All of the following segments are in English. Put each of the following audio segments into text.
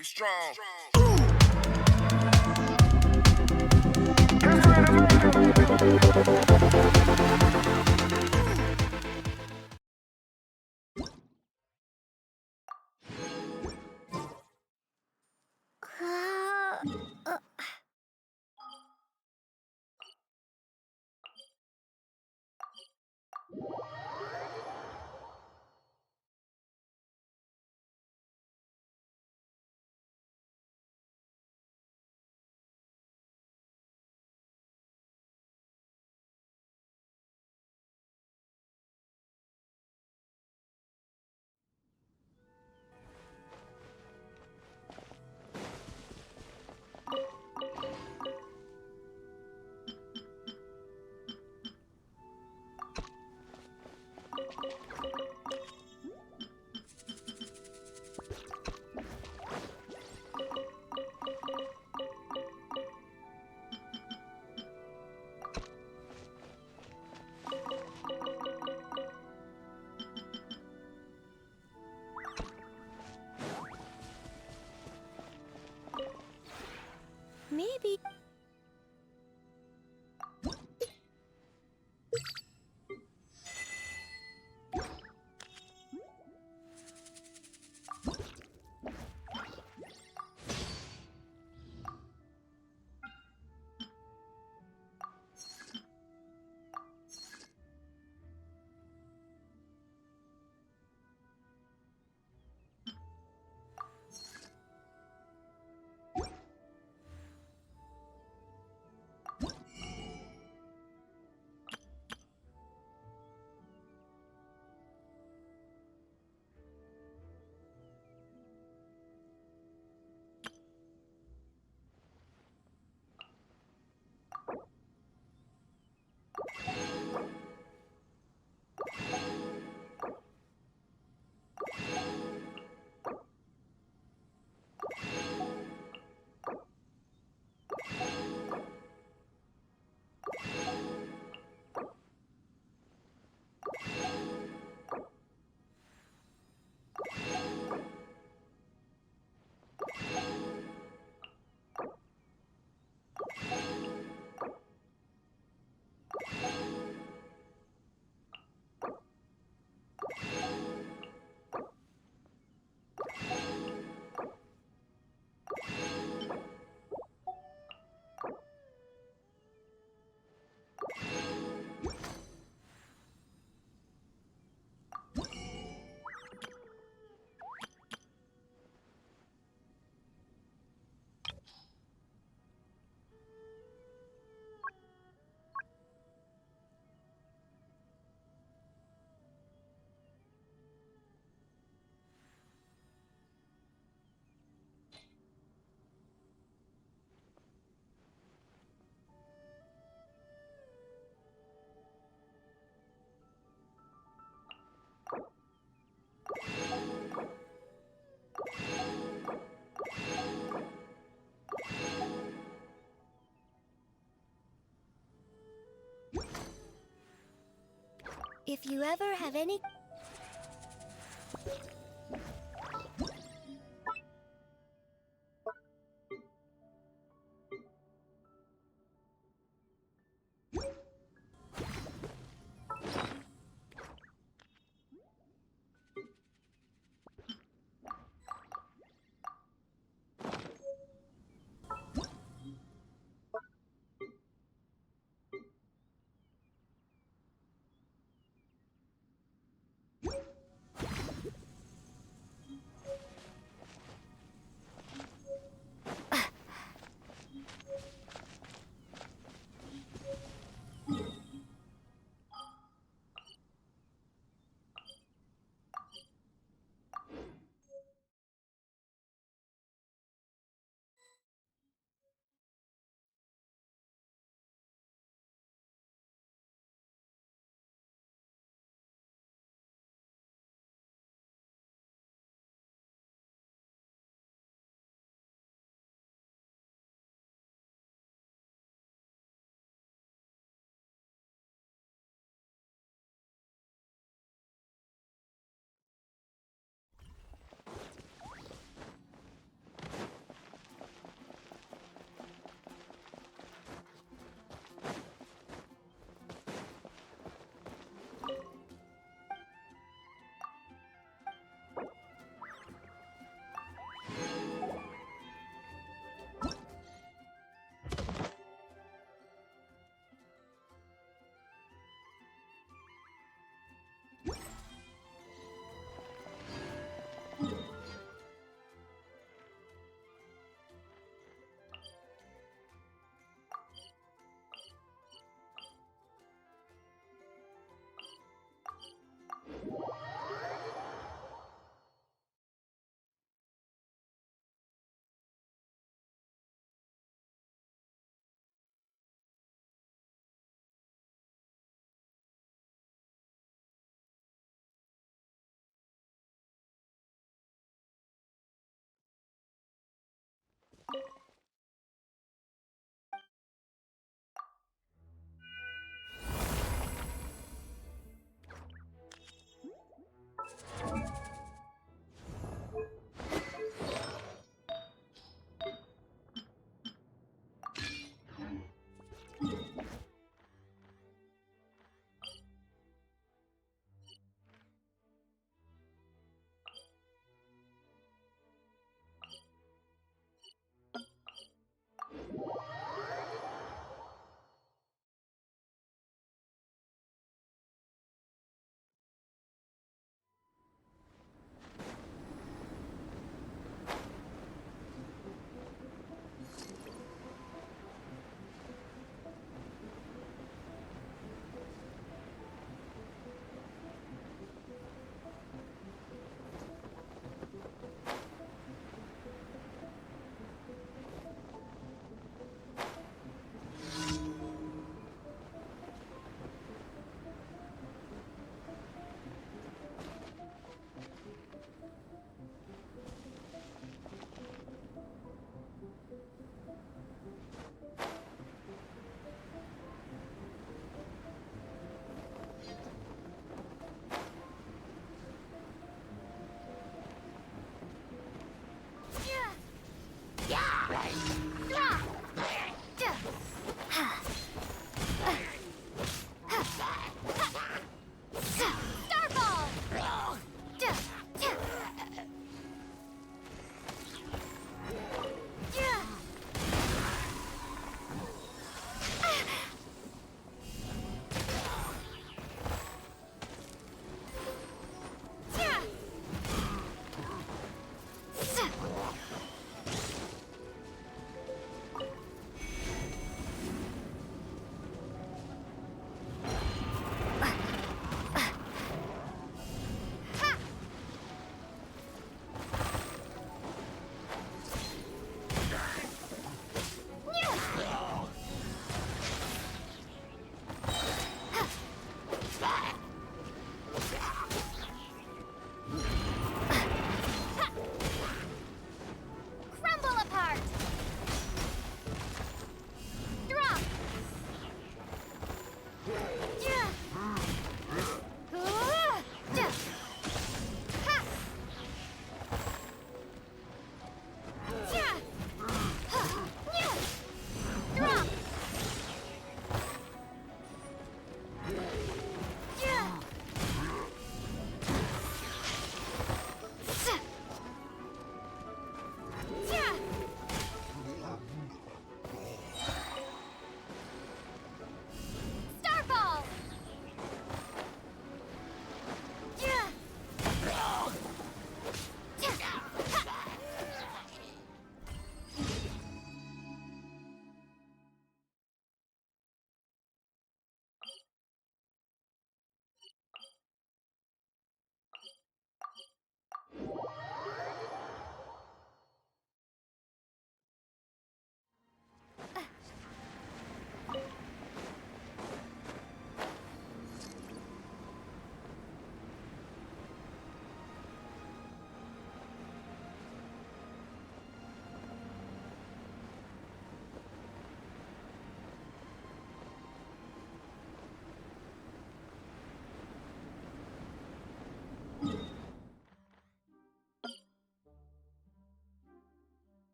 Get strong. Maybe. If you ever have any...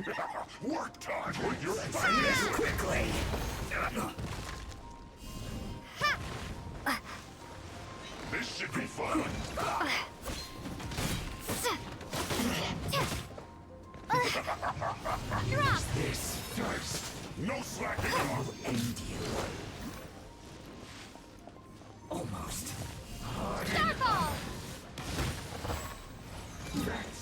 Work time! Put your fingers quickly! This should be fun! Drop! This first! No slacking off! End you. Almost. Starfall! That's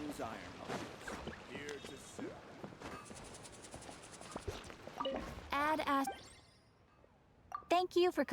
Region's iron hunters, here to serve. Add as. Thank you for.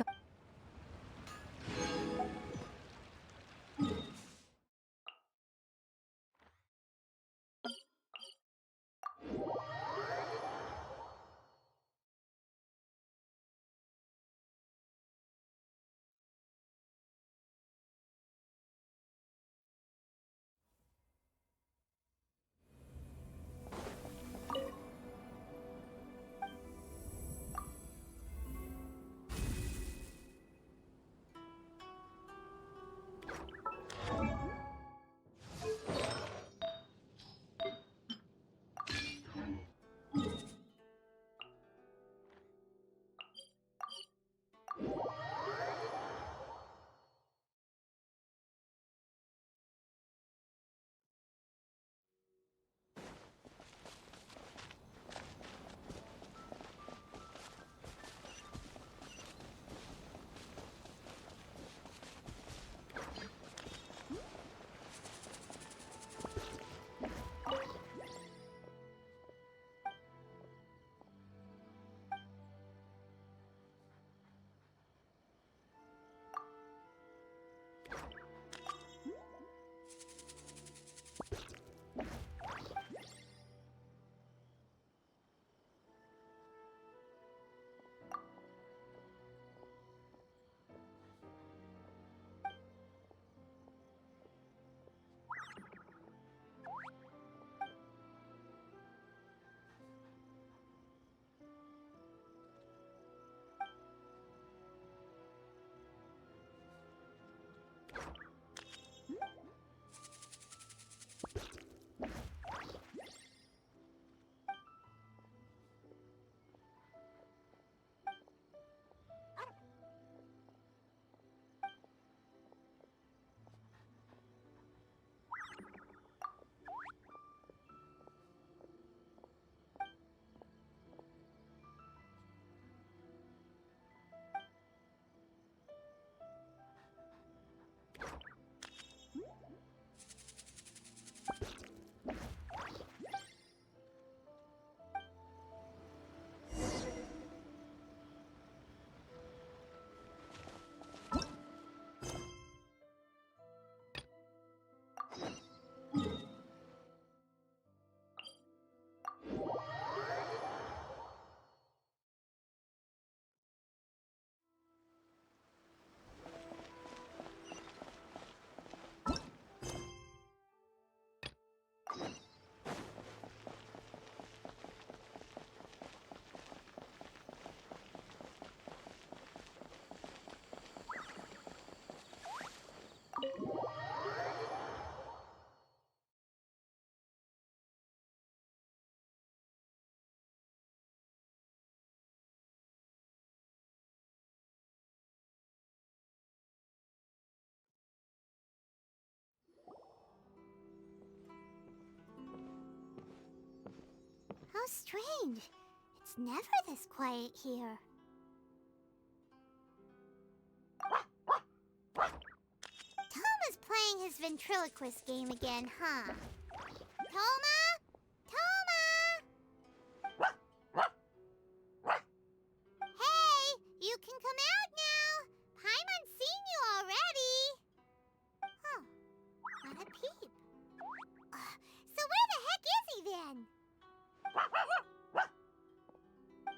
How strange. It's never this quiet here. Toma's playing his ventriloquist game again, huh? Toma? Toma! Hey, you can come out now. Paimon's seen you already. Huh, not a peep. So where the heck is he then?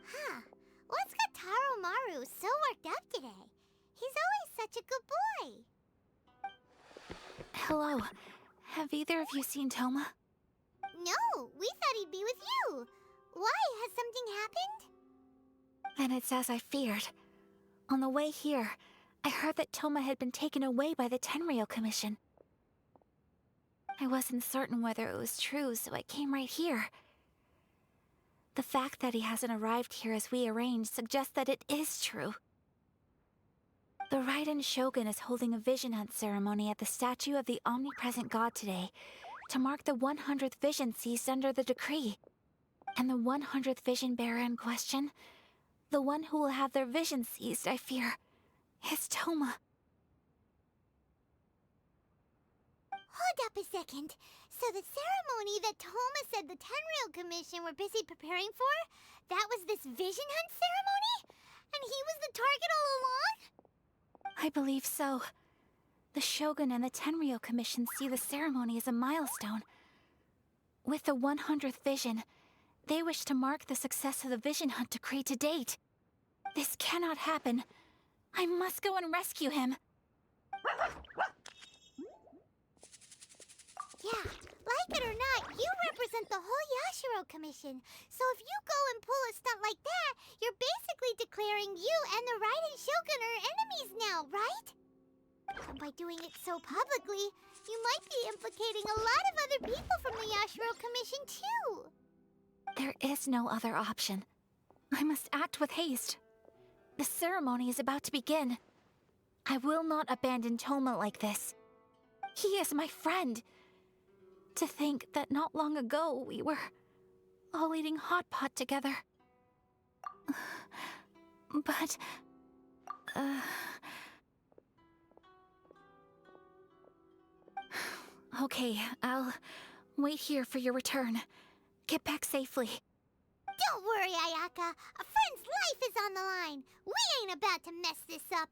Huh, what's got Taro Maru so worked up today? He's always such a good boy. Hello. Have either of you seen Toma? No, we thought he'd be with you. Why? Has something happened? Then it's as I feared. On the way here, I heard that Toma had been taken away by the Tenryou Commission. I wasn't certain whether it was true, so I came right here. The fact that he hasn't arrived here as we arranged suggests that it is true. The Raiden Shogun is holding a vision hunt ceremony at the statue of the omnipresent god today to mark the 100th vision seized under the decree. And the 100th vision bearer in question, the one who will have their vision seized, I fear, is Toma. Hold up a second. So the ceremony that Toma said the Tenryou Commission were busy preparing for, that was this vision hunt ceremony? And he was the target all along? I believe so. The Shogun and the Tenryou Commission see the ceremony as a milestone. With the 100th vision, they wish to mark the success of the vision hunt decree to date. This cannot happen. I must go and rescue him. Yeah, like it or not, you represent the whole Yashiro Commission. So if you go and pull a stunt like that, you're basically declaring you and the Raiden Shogun are enemies now, right? And by doing it so publicly, you might be implicating a lot of other people from the Yashiro Commission too. There is no other option. I must act with haste. The ceremony is about to begin. I will not abandon Toma like this. He is my friend. To think that not long ago we were all eating hot pot together. But... Okay, I'll wait here for your return. Get back safely. Don't worry, Ayaka. A friend's life is on the line. We ain't about to mess this up.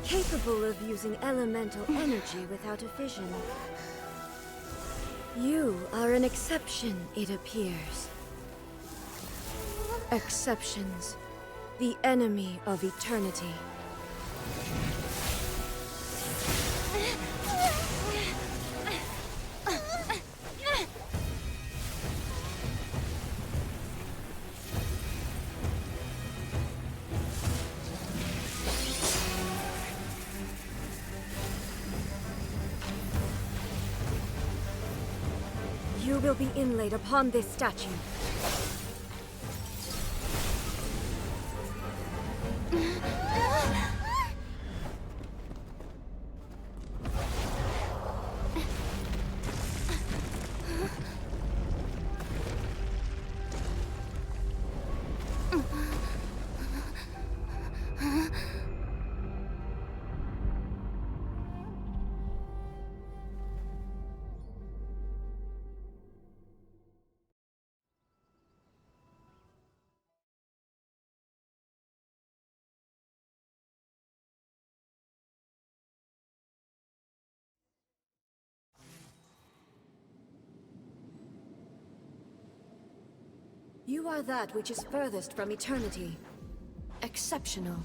Capable of using elemental energy without a vision. You are an exception, it appears. Exceptions, the enemy of eternity. You will be inlaid upon this statue. You are that which is furthest from eternity. Exceptional.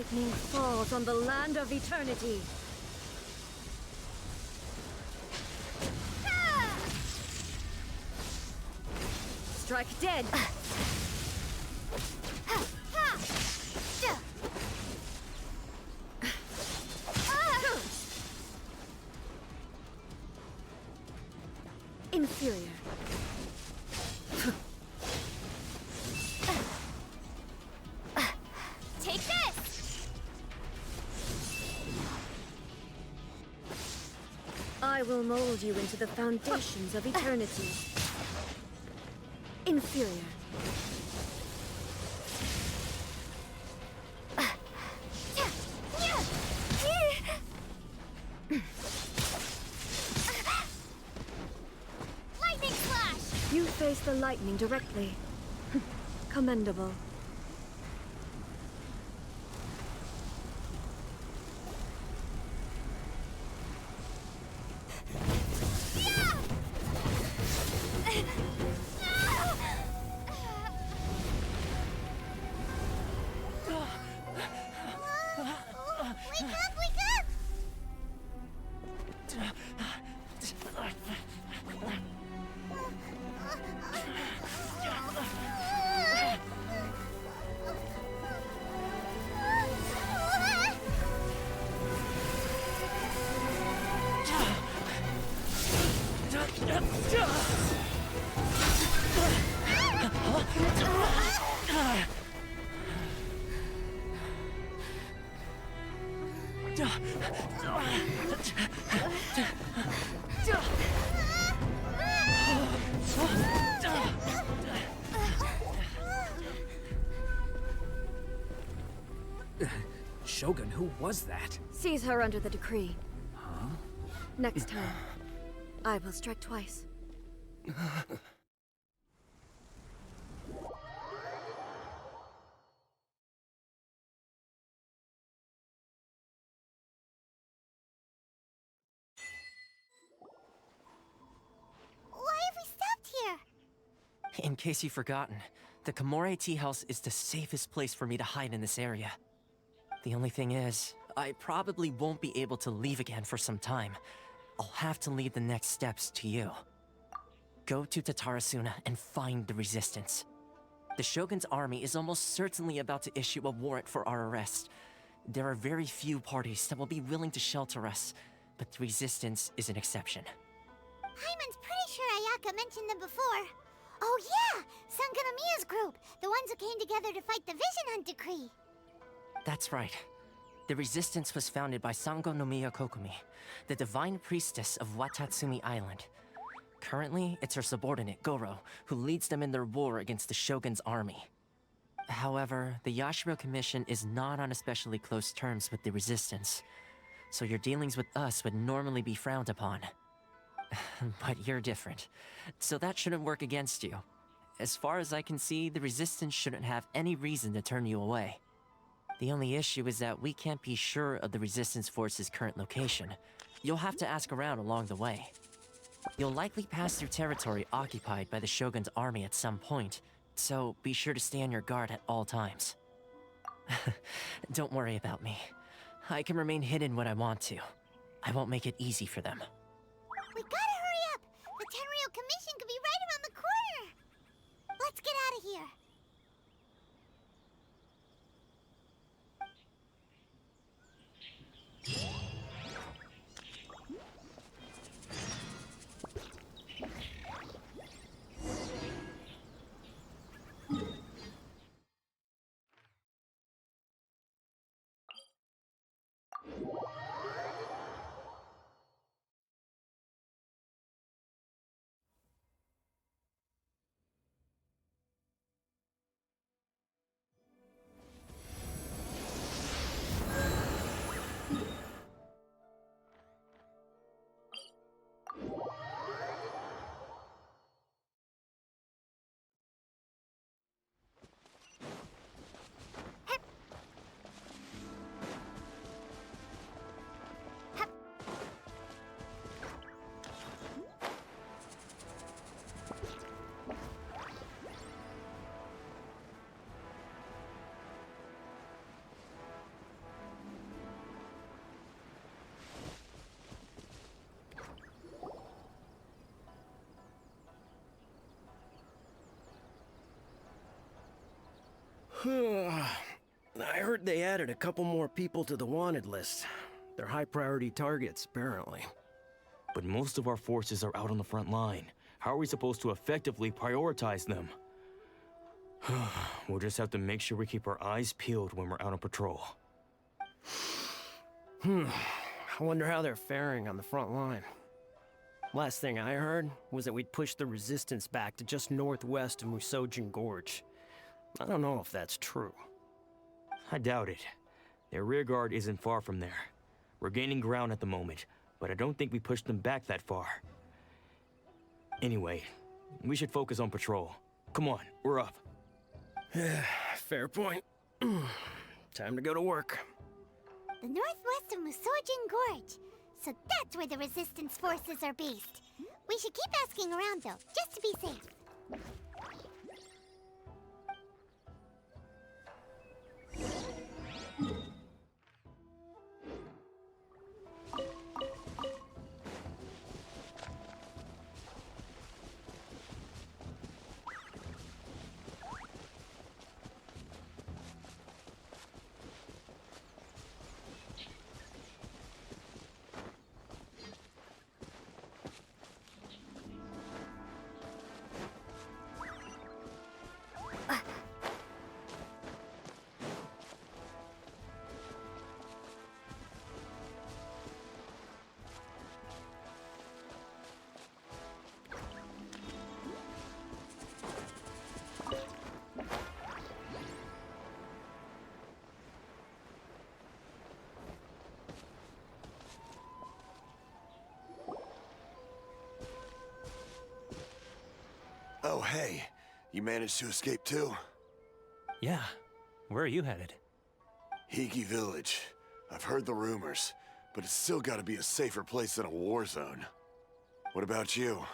lightning falls on the land of eternity. Strike dead! Inferior. Take this! I will mold you into the foundations of eternity. Inferior. Lightning slash! You face the lightning directly. Commendable. Wake up, wake up! Shogun, who was that? Seize her under the decree. Huh? Next time, I will strike twice. Why have we stopped here? In case you've forgotten, the Komore Tea House is the safest place for me to hide in this area. The only thing is, I probably won't be able to leave again for some time. I'll have to leave the next steps to you. Go to Tatarasuna and find the Resistance. The Shogun's army is almost certainly about to issue a warrant for our arrest. There are very few parties that will be willing to shelter us, but the Resistance is an exception. Hyman's pretty sure Ayaka mentioned them before. Oh yeah! Sanganamiya's group! The ones who came together to fight the Vision Hunt Decree! That's right. The Resistance was founded by Sango no Miya Kokumi, the divine priestess of Watatsumi Island. Currently, it's her subordinate, Goro, who leads them in their war against the Shogun's army. However, the Yashiro Commission is not on especially close terms with the Resistance, so your dealings with us would normally be frowned upon. But you're different, so that shouldn't work against you. As far as I can see, the Resistance shouldn't have any reason to turn you away. The only issue is that we can't be sure of the Resistance Force's current location. You'll have to ask around along the way. You'll likely pass through territory occupied by the Shogun's army at some point, so be sure to stay on your guard at all times. Don't worry about me. I can remain hidden when I want to. I won't make it easy for them. We gotta hurry up! The Tenryou Commission could be right around the corner! Let's get out of here! I heard they added a couple more people to the wanted list. They're high-priority targets, apparently. But most of our forces are out on the front line. How are we supposed to effectively prioritize them? We'll just have to make sure we keep our eyes peeled when we're out on patrol. I wonder how they're faring on the front line. Last thing I heard was that we'd pushed the resistance back to just northwest of Musojin Gorge. I don't know if that's true. I doubt it. Their rearguard isn't far from there. We're gaining ground at the moment, but I don't think we pushed them back that far. Anyway, we should focus on patrol. Come on, we're up. Fair point. Time to go to work. The northwest of Musojin Gorge. So that's where the resistance forces are based. We should keep asking around though, just to be safe. Oh, hey. You managed to escape too? Yeah. Where are you headed? Higi Village. I've heard the rumors, but it's still gotta be a safer place than a war zone. What about you?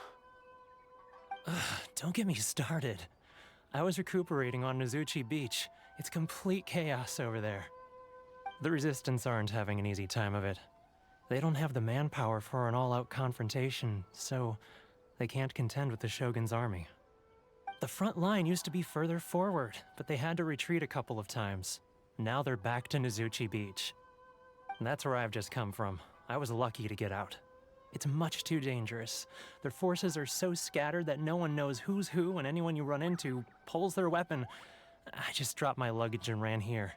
Don't get me started. I was recuperating on Nozuchi Beach. It's complete chaos over there. The Resistance aren't having an easy time of it. They don't have the manpower for an all-out confrontation, so they can't contend with the Shogun's army. The front line used to be further forward, but they had to retreat a couple of times. Now they're back to Nozuchi Beach. And that's where I've just come from. I was lucky to get out. It's much too dangerous. Their forces are so scattered that no one knows who's who, and anyone you run into pulls their weapon. I just dropped my luggage and ran here.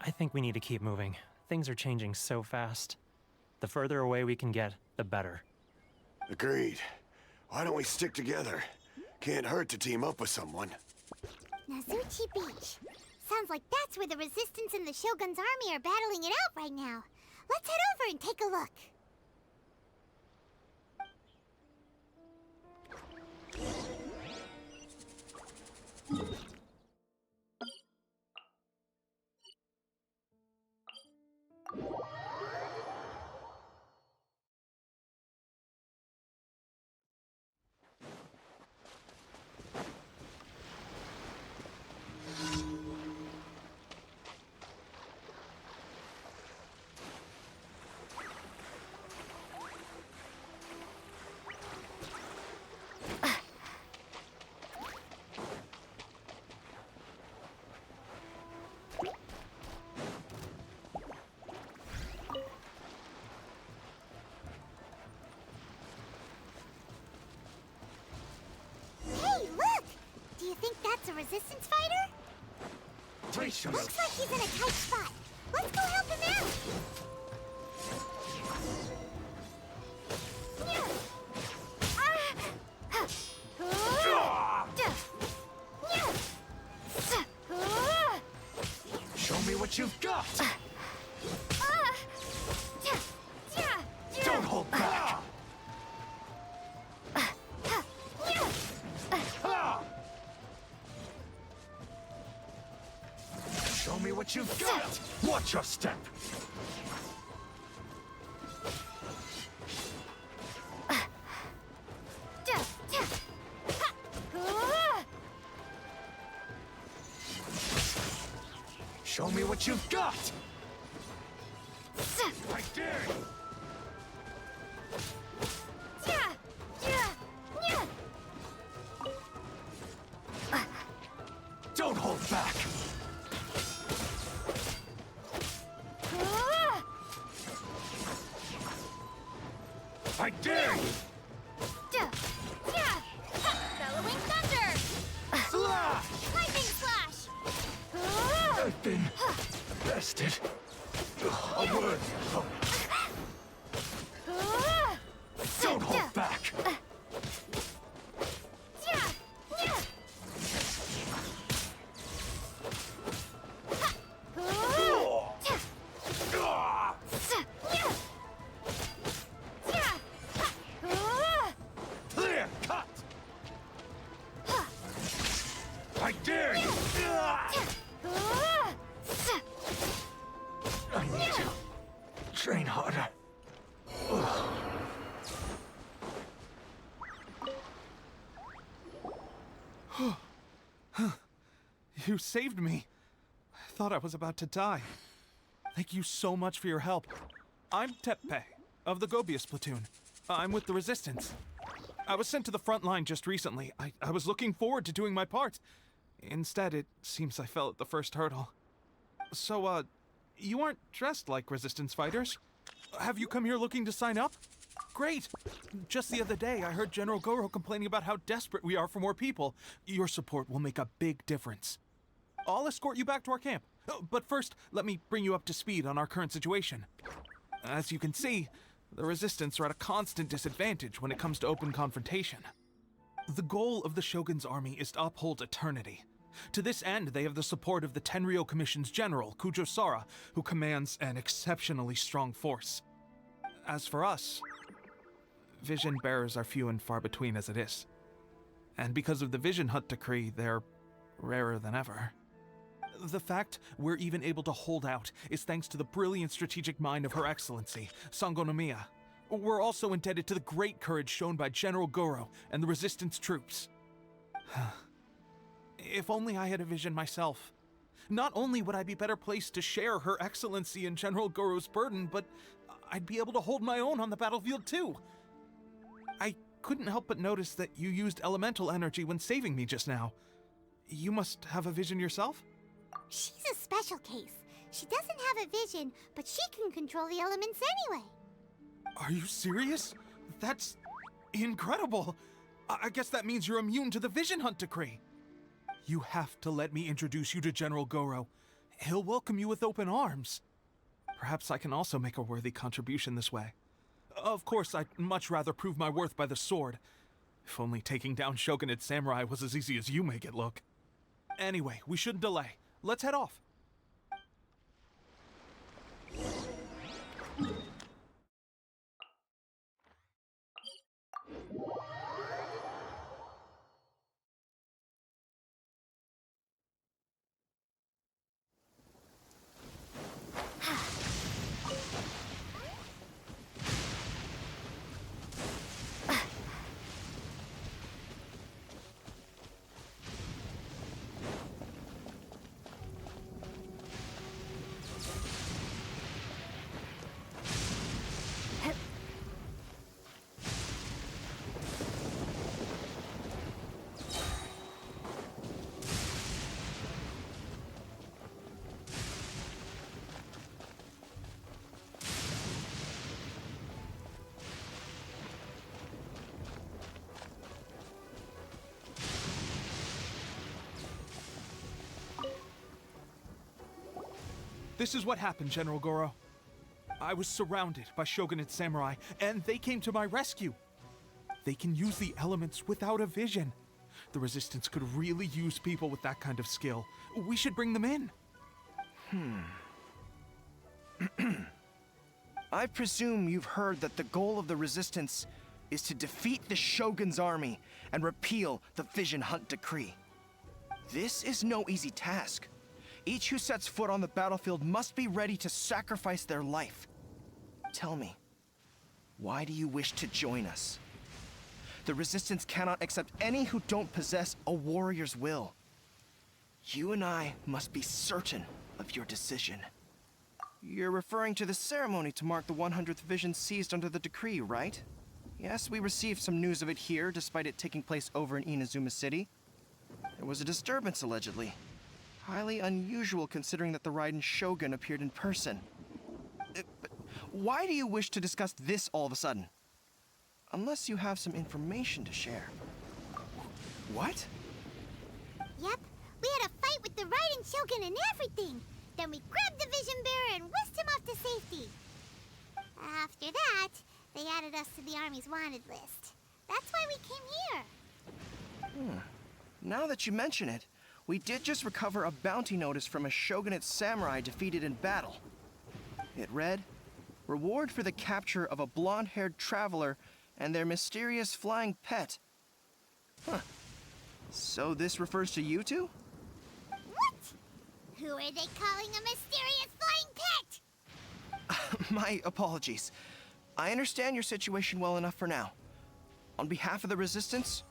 I think we need to keep moving. Things are changing so fast. The further away we can get, the better. Agreed. Why don't we stick together? Can't hurt to team up with someone. Nozuchi Beach. Sounds like that's where the Resistance and the Shogun's army are battling it out right now. Let's head over and take a look. Do you think that's a Resistance fighter? Looks like he's in a tight spot. Let's go help him out! Show me what you've got! Don't hold back! Show me what you've got! Watch your step! Show me what you've got! Right there! Don't hold back! bastard! A word! Don't hold back! Clear! Cut! I dare you! I need to train harder. You saved me. I thought I was about to die. Thank you so much for your help. I'm Tepe, of the Gobius platoon. I'm with the Resistance. I was sent to the front line just recently. I was looking forward to doing my part. Instead, it seems I fell at the first hurdle. So, you aren't dressed like Resistance fighters? Have you come here looking to sign up? Great! Just the other day, I heard General Goro complaining about how desperate we are for more people. Your support will make a big difference. I'll escort you back to our camp. But first, let me bring you up to speed on our current situation. As you can see, the Resistance are at a constant disadvantage when it comes to open confrontation. The goal of the Shogun's army is to uphold eternity. To this end, they have the support of the Tenryou Commission's general, Kujo Sara, who commands an exceptionally strong force. As for us, vision bearers are few and far between as it is. And because of the Vision Hunt decree, they're rarer than ever. The fact we're even able to hold out is thanks to the brilliant strategic mind of Her Excellency, Sango Nomiya. We're also indebted to the great courage shown by General Goro and the Resistance troops. If only I had a vision myself. Not only would I be better placed to share Her Excellency and General Goro's burden, but I'd be able to hold my own on the battlefield too. I couldn't help but notice that you used elemental energy when saving me just now. You must have a vision yourself? She's a special case. She doesn't have a vision, but she can control the elements anyway. Are you serious? That's incredible. I guess that means you're immune to the Vision Hunt decree. You have to let me introduce you to General Goro. He'll welcome you with open arms. Perhaps I can also make a worthy contribution this way. Of course, I'd much rather prove my worth by the sword. If only taking down Shogunate samurai was as easy as you make it look. Anyway, we shouldn't delay. Let's head off. This is what happened, General Goro. I was surrounded by Shogunate samurai, and they came to my rescue. They can use the elements without a vision. The Resistance could really use people with that kind of skill. We should bring them in. I presume you've heard that the goal of the Resistance is to defeat the Shogun's army and repeal the Vision Hunt decree. This is no easy task. Each who sets foot on the battlefield must be ready to sacrifice their life. Tell me, why do you wish to join us? The Resistance cannot accept any who don't possess a warrior's will. You and I must be certain of your decision. You're referring to the ceremony to mark the 100th vision seized under the decree, right? Yes, we received some news of it here, despite it taking place over in Inazuma City. There was a disturbance, allegedly. Highly unusual considering that the Raiden Shogun appeared in person. But why do you wish to discuss this all of a sudden? Unless you have some information to share. What? Yep, we had a fight with the Raiden Shogun and everything. Then we grabbed the vision bearer and whisked him off to safety. After that, they added us to the Army's wanted list. That's why we came here. Now that you mention it, we did just recover a bounty notice from a shogunate samurai defeated in battle. It read, "Reward for the capture of a blonde-haired traveler and their mysterious flying pet." Huh. So this refers to you two? What? Who are they calling a mysterious flying pet? My apologies. I understand your situation well enough for now. On behalf of the Resistance,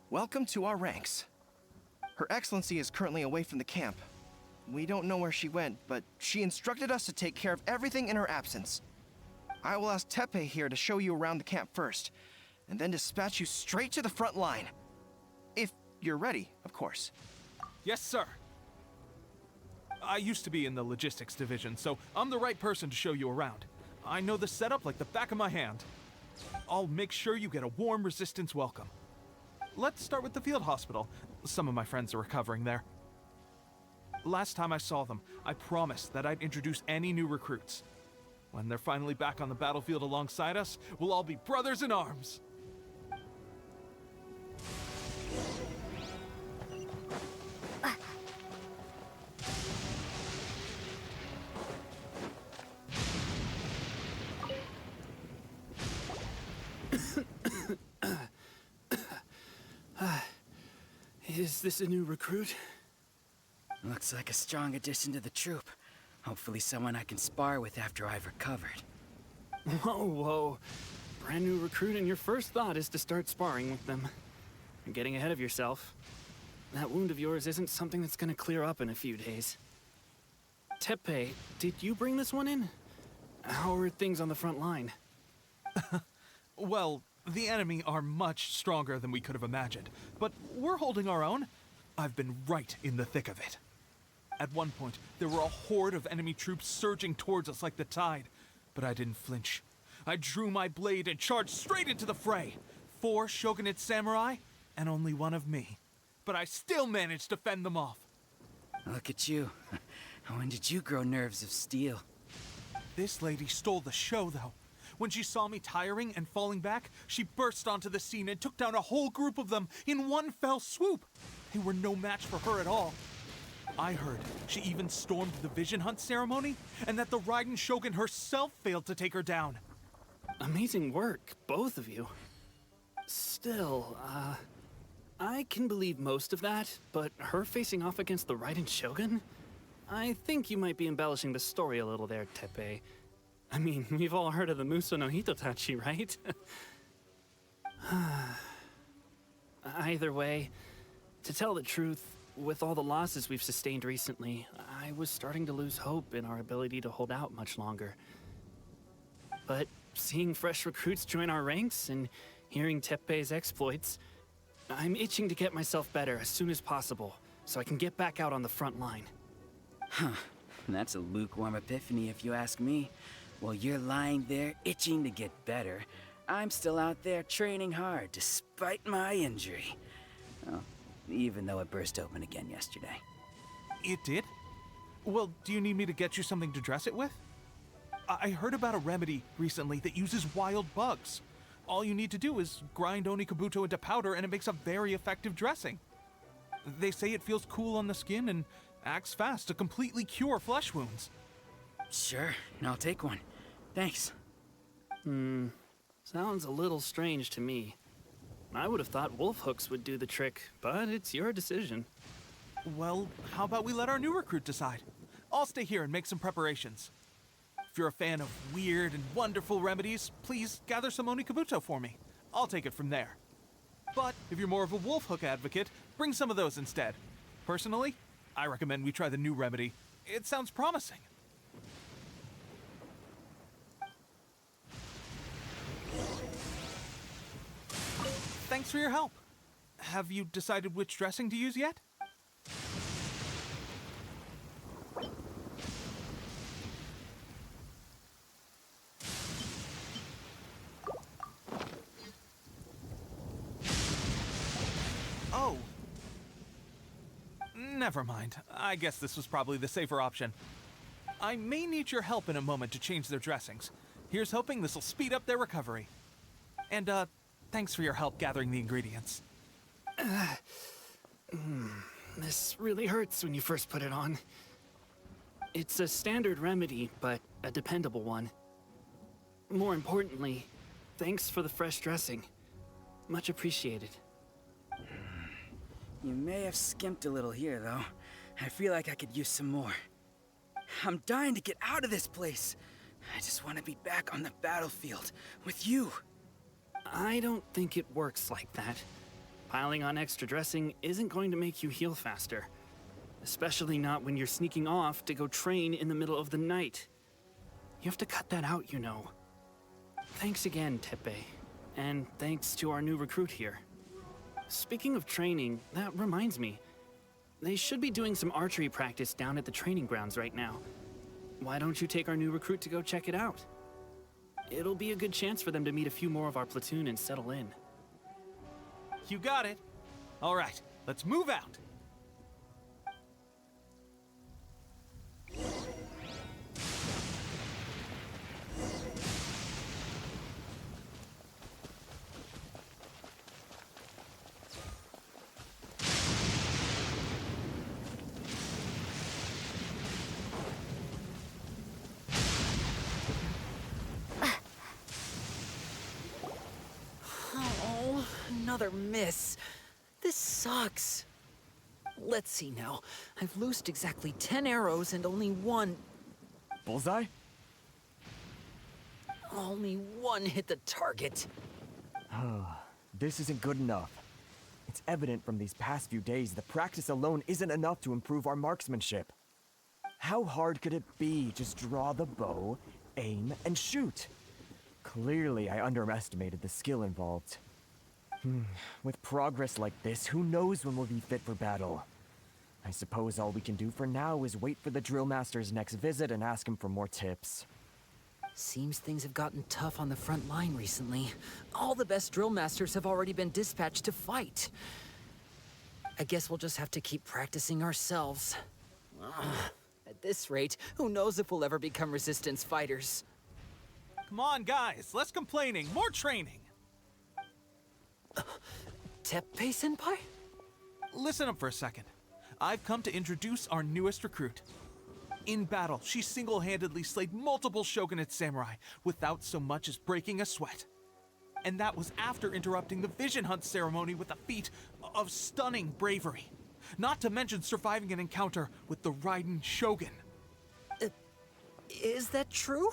welcome to our ranks. Her Excellency is currently away from the camp. We don't know where she went, but she instructed us to take care of everything in her absence. I will ask Tepe here to show you around the camp first, and then dispatch you straight to the front line. If you're ready, of course. Yes, sir. I used to be in the logistics division, so I'm the right person to show you around. I know the setup like the back of my hand. I'll make sure you get a warm Resistance welcome. Let's start with the field hospital. Some of my friends are recovering there. Last time I saw them, I promised that I'd introduce any new recruits. When they're finally back on the battlefield alongside us, we'll all be brothers in arms. Is this a new recruit? Looks like a strong addition to the troop. Hopefully someone I can spar with after I've recovered. Whoa, whoa. Brand new recruit and your first thought is to start sparring with them. You're getting ahead of yourself. That wound of yours isn't something that's gonna clear up in a few days. Tepe, did you bring this one in? How are things on the front line? Well, the enemy are much stronger than we could have imagined, but we're holding our own. I've been right in the thick of it. At one point, there were a horde of enemy troops surging towards us like the tide, but I didn't flinch. I drew my blade and charged straight into the fray. 4 shogunate samurai, and only one of me. But I still managed to fend them off. Look at you. When did you grow nerves of steel? This lady stole the show, though. When she saw me tiring and falling back, she burst onto the scene and took down a whole group of them in one fell swoop. They were no match for her at all. I heard she even stormed the vision hunt ceremony, and that the Raiden Shogun herself failed to take her down. Amazing work, both of you. Still, I can believe most of that, but her facing off against the Raiden Shogun? I think you might be embellishing the story a little there, Tepe. I mean, we've all heard of the Muso no Hitotachi, right? Either way, to tell the truth, with all the losses we've sustained recently, I was starting to lose hope in our ability to hold out much longer. But seeing fresh recruits join our ranks and hearing Tepe's exploits, I'm itching to get myself better as soon as possible so I can get back out on the front line. Huh. That's a lukewarm epiphany if you ask me. While you're lying there itching to get better, I'm still out there training hard despite my injury. Well, even though it burst open again yesterday. It did? Well, do you need me to get you something to dress it with? I heard about a remedy recently that uses wild bugs. All you need to do is grind Onikabuto into powder and it makes a very effective dressing. They say it feels cool on the skin and acts fast to completely cure flesh wounds. Sure, I'll take one. Thanks. Sounds a little strange to me. I would have thought wolf hooks would do the trick, but it's your decision. Well, how about we let our new recruit decide? I'll stay here and make some preparations. If you're a fan of weird and wonderful remedies, please gather some Onikabuto for me. I'll take it from there. But if you're more of a wolf hook advocate, bring some of those instead. Personally, I recommend we try the new remedy. It sounds promising. Thanks for your help. Have you decided which dressing to use yet? Oh. Never mind. I guess this was probably the safer option. I may need your help in a moment to change their dressings. Here's hoping this'll speed up their recovery. And, thanks for your help gathering the ingredients. This really hurts when you first put it on. It's a standard remedy, but a dependable one. More importantly, thanks for the fresh dressing. Much appreciated. You may have skimped a little here, though. I feel like I could use some more. I'm dying to get out of this place. I just want to be back on the battlefield with you. I don't think it works like that. Piling on extra dressing isn't going to make you heal faster. Especially not when you're sneaking off to go train in the middle of the night. You have to cut that out, you know. Thanks again, Tepe. And thanks to our new recruit here. Speaking of training, that reminds me. They should be doing some archery practice down at the training grounds right now. Why don't you take our new recruit to go check it out? It'll be a good chance for them to meet a few more of our platoon and settle in. You got it. All right, let's move out. Oh, another miss. This sucks. Let's see now. I've loosed exactly 10 arrows and only one... Bullseye? Only one hit the target. This isn't good enough. It's evident from these past few days that practice alone isn't enough to improve our marksmanship. How hard could it be? Just draw the bow, aim, and shoot. Clearly, I underestimated the skill involved. With progress like this, who knows when we'll be fit for battle? I suppose all we can do for now is wait for the drill master's next visit and ask him for more tips. Seems things have gotten tough on the front line recently. All the best drill masters have already been dispatched to fight. I guess we'll just have to keep practicing ourselves. At this rate, who knows if we'll ever become resistance fighters. Come on, guys, less complaining, more training. Teppei-senpai? Listen up for a second. I've come to introduce our newest recruit. In battle, she single-handedly slayed multiple shogunate samurai without so much as breaking a sweat. And that was after interrupting the vision hunt ceremony with a feat of stunning bravery. Not to mention surviving an encounter with the Raiden Shogun. Is that true?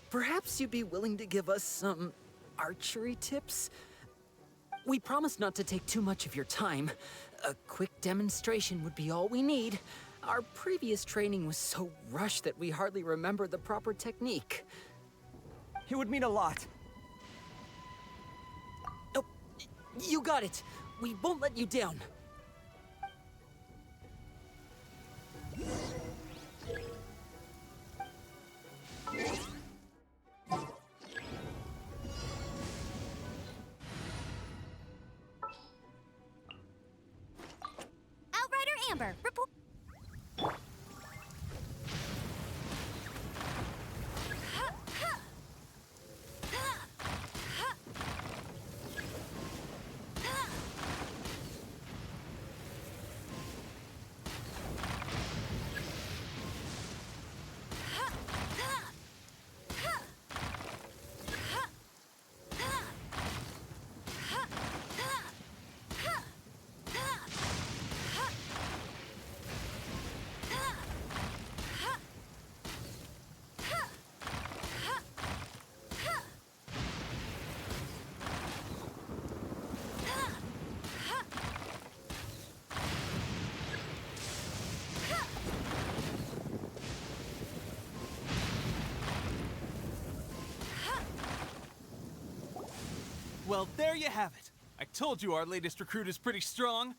Perhaps you'd be willing to give us some archery tips? We promise not to take too much of your time. A quick demonstration would be all we need. Our previous training was so rushed that we hardly remember the proper technique. It would mean a lot. Oh, you got it. We won't let you down. Outrider Amber, report. Well, there you have it. I told you our latest recruit is pretty strong.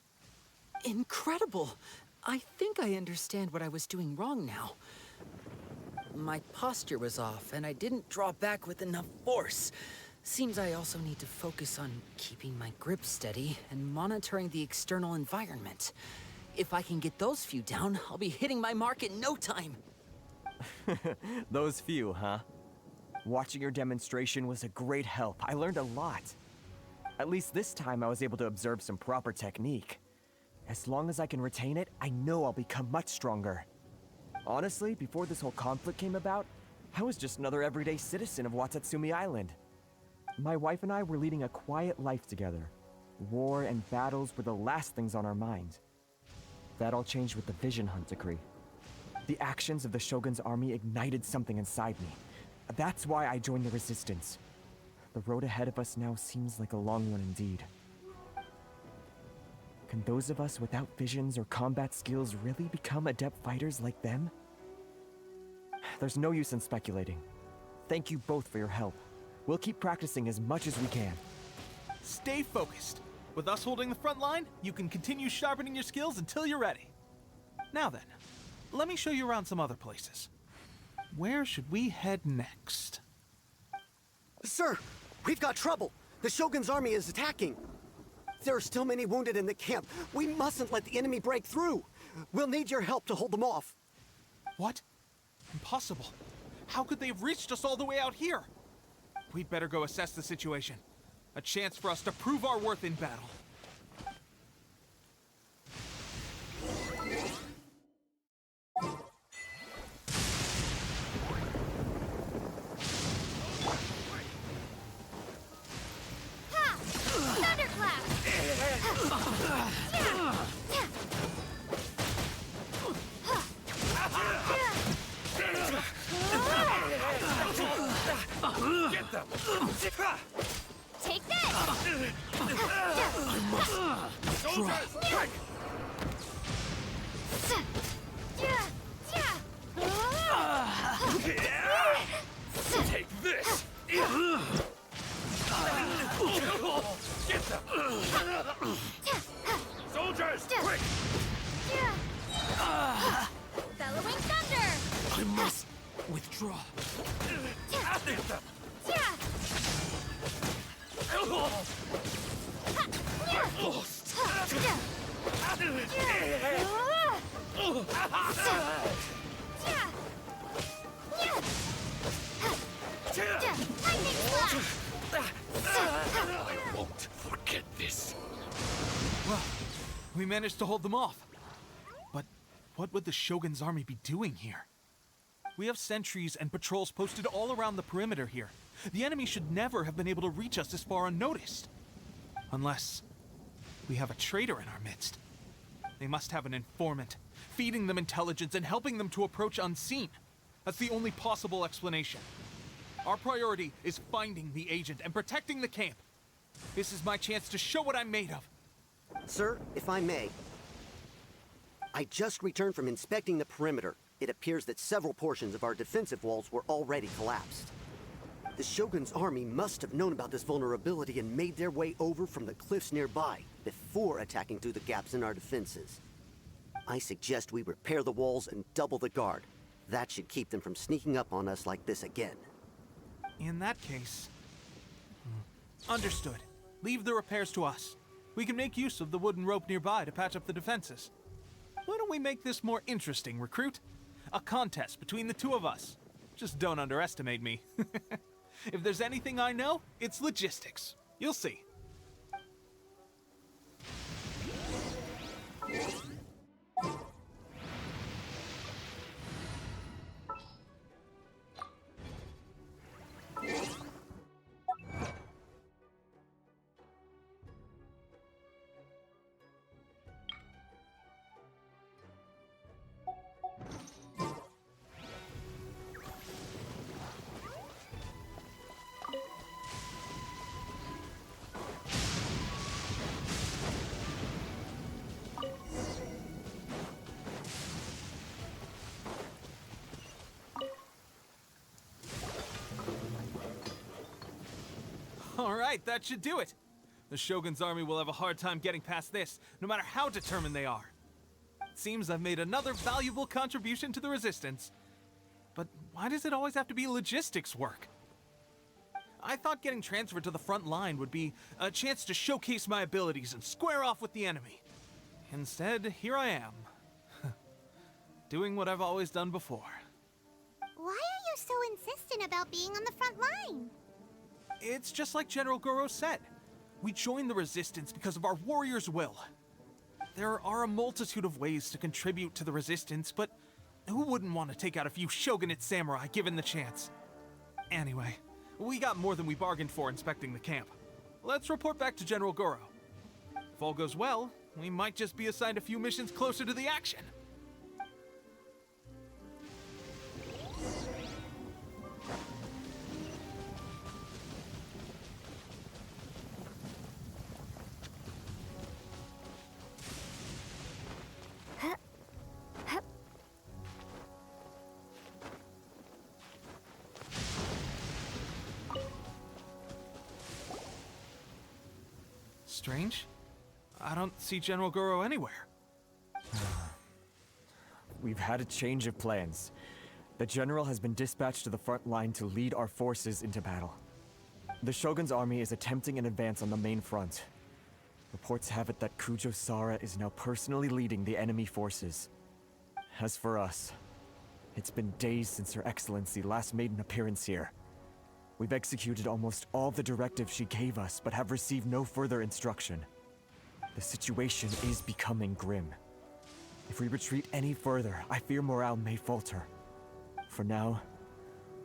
Incredible! I think I understand what I was doing wrong now. My posture was off, and I didn't draw back with enough force. Seems I also need to focus on keeping my grip steady and monitoring the external environment. If I can get those few down, I'll be hitting my mark in no time. Those few, huh? Watching your demonstration was a great help. I learned a lot. At least this time I was able to observe some proper technique. As long as I can retain it, I know I'll become much stronger. Honestly, before this whole conflict came about, I was just another everyday citizen of Watatsumi Island. My wife and I were leading a quiet life together. War and battles were the last things on our mind. That all changed with the Vision Hunt decree. The actions of the Shogun's army ignited something inside me. That's why I joined the Resistance. The road ahead of us now seems like a long one indeed. Can those of us without visions or combat skills really become adept fighters like them? There's no use in speculating. Thank you both for your help. We'll keep practicing as much as we can. Stay focused. With us holding the front line, you can continue sharpening your skills until you're ready. Now then, let me show you around some other places. Where should we head next? Sir, we've got trouble. The Shogun's army is attacking. There are still many wounded in the camp. We mustn't let the enemy break through. We'll need your help to hold them off. What? Impossible. How could they have reached us all the way out here? We'd better go assess the situation. A chance for us to prove our worth in battle. Get them! Take this! Soldiers, quick! Take this! Get them! Soldiers, quick! Bellowing thunder! I must withdraw. Get them! Lost. I won't forget this. Well, we managed to hold them off. But what would the Shogun's army be doing here? We have sentries and patrols posted all around the perimeter here. The enemy should never have been able to reach us this far unnoticed. Unless we have a traitor in our midst. They must have an informant, feeding them intelligence and helping them to approach unseen. That's the only possible explanation. Our priority is finding the agent and protecting the camp. This is my chance to show what I'm made of. Sir, if I may. I just returned from inspecting the perimeter. It appears that several portions of our defensive walls were already collapsed. The Shogun's army must have known about this vulnerability and made their way over from the cliffs nearby before attacking through the gaps in our defenses. I suggest we repair the walls and double the guard. That should keep them from sneaking up on us like this again. In that case... Understood. Leave the repairs to us. We can make use of the wooden rope nearby to patch up the defenses. Why don't we make this more interesting, recruit? A contest between the two of us. Just don't underestimate me. If there's anything I know, it's logistics. You'll see. All right, that should do it. The Shogun's army will have a hard time getting past this, no matter how determined they are. It seems I've made another valuable contribution to the Resistance. But why does it always have to be logistics work? I thought getting transferred to the front line would be a chance to showcase my abilities and square off with the enemy. Instead, here I am. Doing what I've always done before. Why are you so insistent about being on the front line? It's just like General Goro said. We joined the Resistance because of our warrior's will. There are a multitude of ways to contribute to the Resistance, but who wouldn't want to take out a few shogunate samurai given the chance? Anyway, we got more than we bargained for inspecting the camp. Let's report back to General Goro. If all goes well, we might just be assigned a few missions closer to the action. Strange. I don't see General Goro anywhere. We've had a change of plans. The general has been dispatched to the front line to lead our forces into battle. The Shogun's army is attempting an advance on the main front. Reports have it that Kujo Sara is now personally leading the enemy forces. As for us, it's been days since Her Excellency last made an appearance here. We've executed almost all the directives she gave us, but have received no further instruction. The situation is becoming grim. If we retreat any further, I fear morale may falter. For now,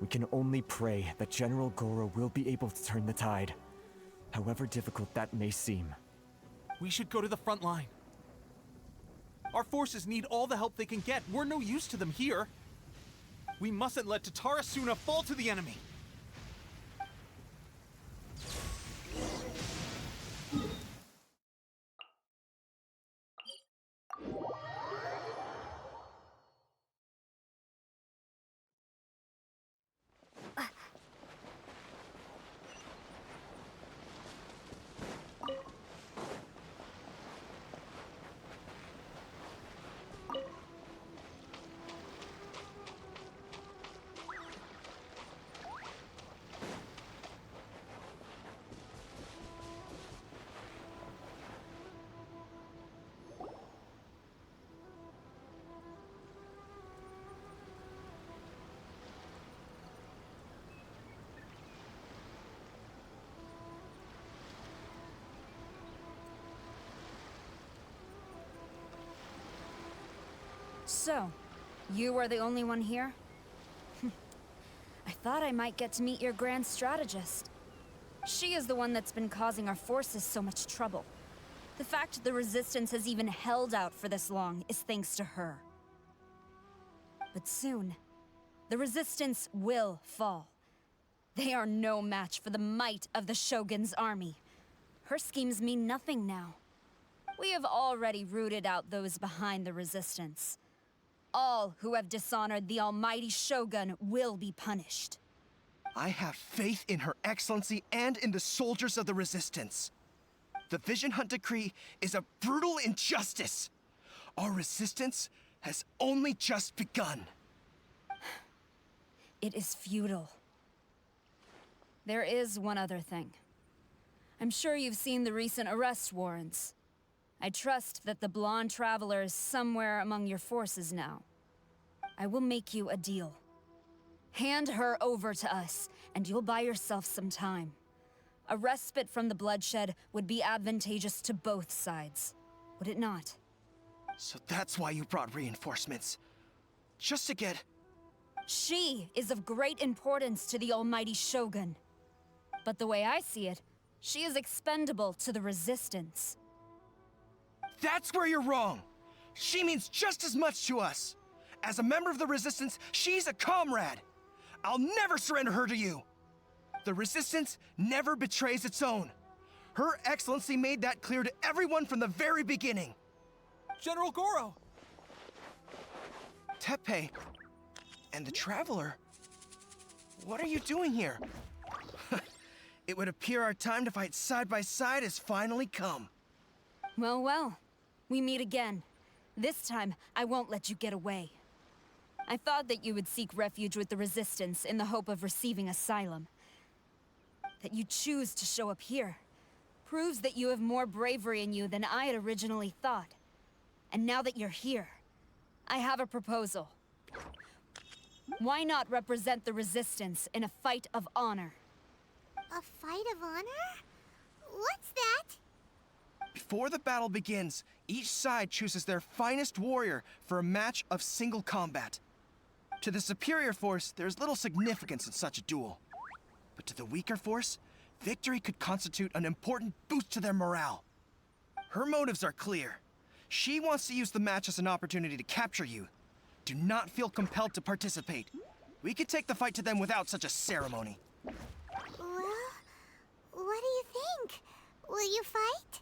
we can only pray that General Goro will be able to turn the tide, however difficult that may seem. We should go to the front line. Our forces need all the help they can get. We're no use to them here. We mustn't let Tatara Suna fall to the enemy. So, you are the only one here? I thought I might get to meet your grand strategist. She is the one that's been causing our forces so much trouble. The fact the Resistance has even held out for this long is thanks to her. But soon, the Resistance will fall. They are no match for the might of the Shogun's army. Her schemes mean nothing now. We have already rooted out those behind the Resistance. All who have dishonored the almighty Shogun will be punished. I have faith in Her Excellency and in the soldiers of the Resistance. The Vision Hunt Decree is a brutal injustice. Our resistance has only just begun. It is futile. There is one other thing. I'm sure you've seen the recent arrest warrants. I trust that the blonde traveler is somewhere among your forces now. I will make you a deal. Hand her over to us, and you'll buy yourself some time. A respite from the bloodshed would be advantageous to both sides, would it not? So that's why you brought reinforcements. Just to get... She is of great importance to the almighty Shogun. But the way I see it, she is expendable to the Resistance. That's where you're wrong! She means just as much to us! As a member of the Resistance, she's a comrade! I'll never surrender her to you! The Resistance never betrays its own. Her Excellency made that clear to everyone from the very beginning. General Goro! Teppei and the Traveler? What are you doing here? It would appear our time to fight side by side has finally come. Well, well. We meet again. This time, I won't let you get away. I thought that you would seek refuge with the Resistance in the hope of receiving asylum. That you choose to show up here proves that you have more bravery in you than I had originally thought. And now that you're here, I have a proposal. Why not represent the Resistance in a fight of honor? A fight of honor? What's that? Before the battle begins, each side chooses their finest warrior for a match of single combat. To the superior force, there's little significance in such a duel. But to the weaker force, victory could constitute an important boost to their morale. Her motives are clear. She wants to use the match as an opportunity to capture you. Do not feel compelled to participate. We could take the fight to them without such a ceremony. Well, what do you think? Will you fight?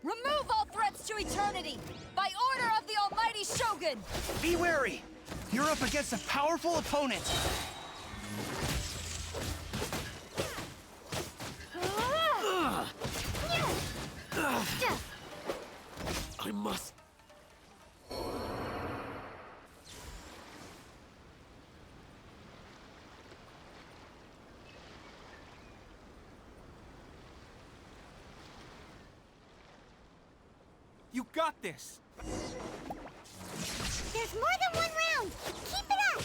Remove all threats to eternity! By order of the Almighty Shogun! Be wary! You're up against a powerful opponent! I must. You got this! There's more than one round! Keep it up!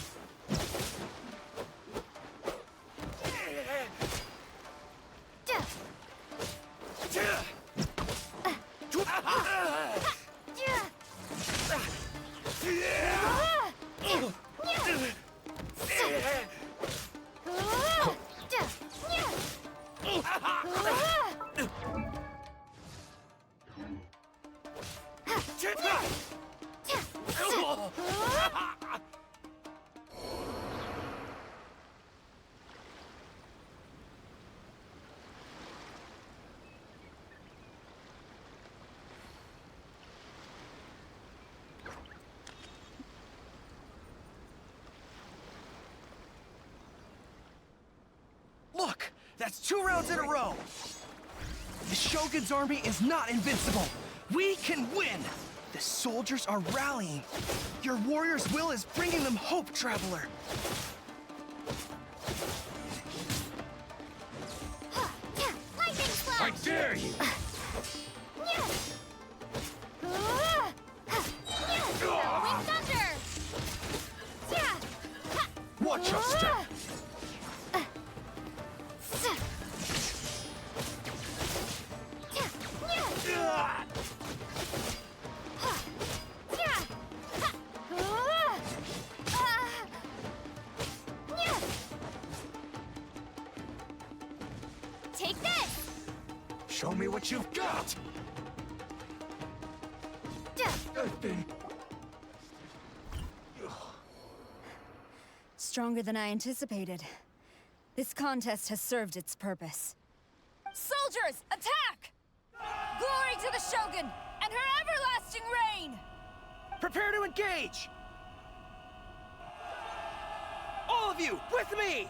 Look! That's 2 rounds in a row! The Shogun's army is not invincible! We can win! The soldiers are rallying! Your warrior's will is bringing them hope, Traveler! I dare you! Bellowing thunder! Watch your step! Take this! Show me what you've got! Stronger than I anticipated. This contest has served its purpose. Soldiers, attack! Glory to the Shogun and her everlasting reign! Prepare to engage! All of you, with me!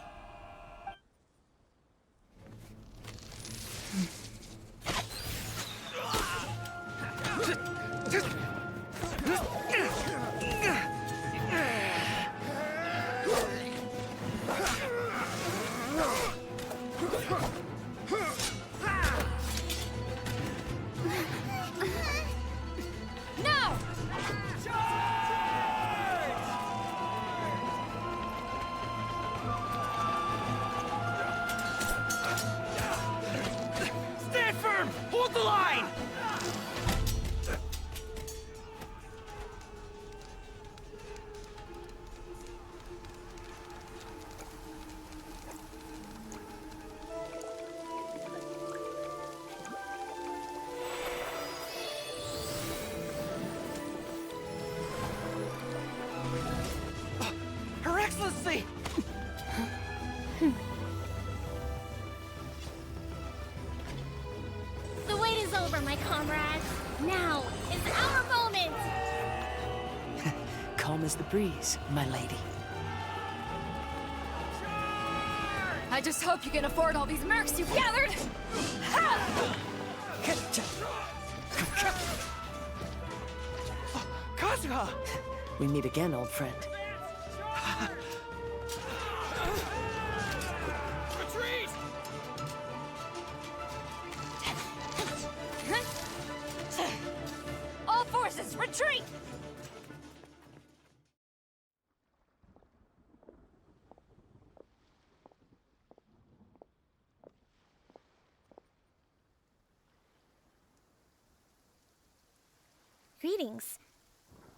No! Stand firm! Hold the line! Her Excellency! The wait is over, my comrades. Now is our moment! Calm as the breeze, my lady. just hope you can afford all these mercs you've gathered! Ha! Kazuha! We meet again, old friend. Retreat! All forces, retreat! Greetings.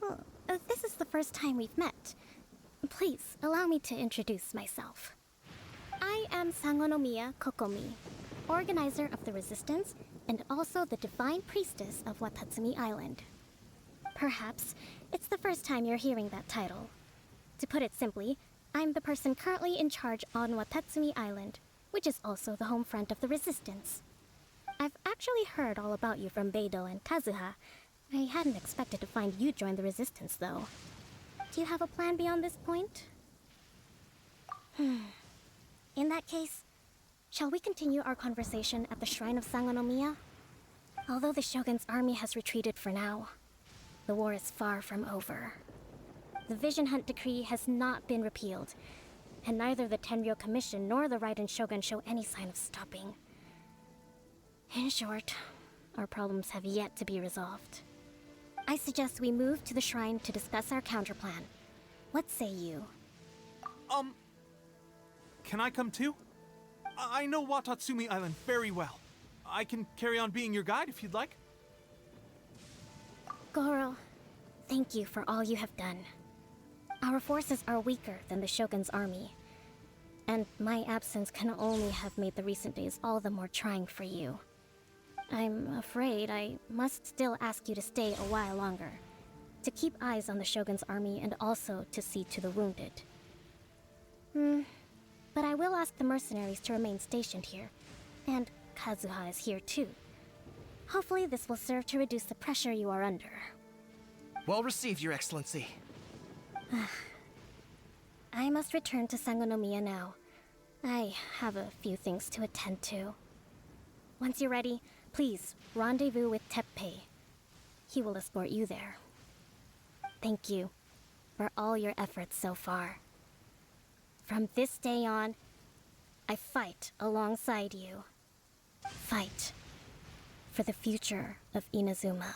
Well, this is the first time we've met. Please, allow me to introduce myself. I am Sangonomiya Kokomi, organizer of the Resistance and also the Divine Priestess of Watatsumi Island. Perhaps it's the first time you're hearing that title. To put it simply, I'm the person currently in charge on Watatsumi Island, which is also the home front of the Resistance. I've actually heard all about you from Beidou and Kazuha. I hadn't expected to find you join the Resistance, though. Do you have a plan beyond this point? In that case, shall we continue our conversation at the Shrine of Sangonomiya? Although the Shogun's army has retreated for now, the war is far from over. The Vision Hunt Decree has not been repealed, and neither the Tenryou Commission nor the Raiden Shogun show any sign of stopping. In short, our problems have yet to be resolved. I suggest we move to the shrine to discuss our counterplan. What say you? Can I come too? I know Watatsumi Island very well. I can carry on being your guide if you'd like. Goro, thank you for all you have done. Our forces are weaker than the Shogun's army, and my absence can only have made the recent days all the more trying for you. I'm afraid I must still ask you to stay a while longer, to keep eyes on the Shogun's army and also to see to the wounded. But I will ask the mercenaries to remain stationed here, and Kazuha is here too. Hopefully this will serve to reduce the pressure you are under. Well received, Your Excellency. I must return to Sangonomiya now. I have a few things to attend to. Once you're ready, please rendezvous with Teppei. He will escort you there. Thank you for all your efforts so far. From this day on, I fight alongside you. Fight for the future of Inazuma.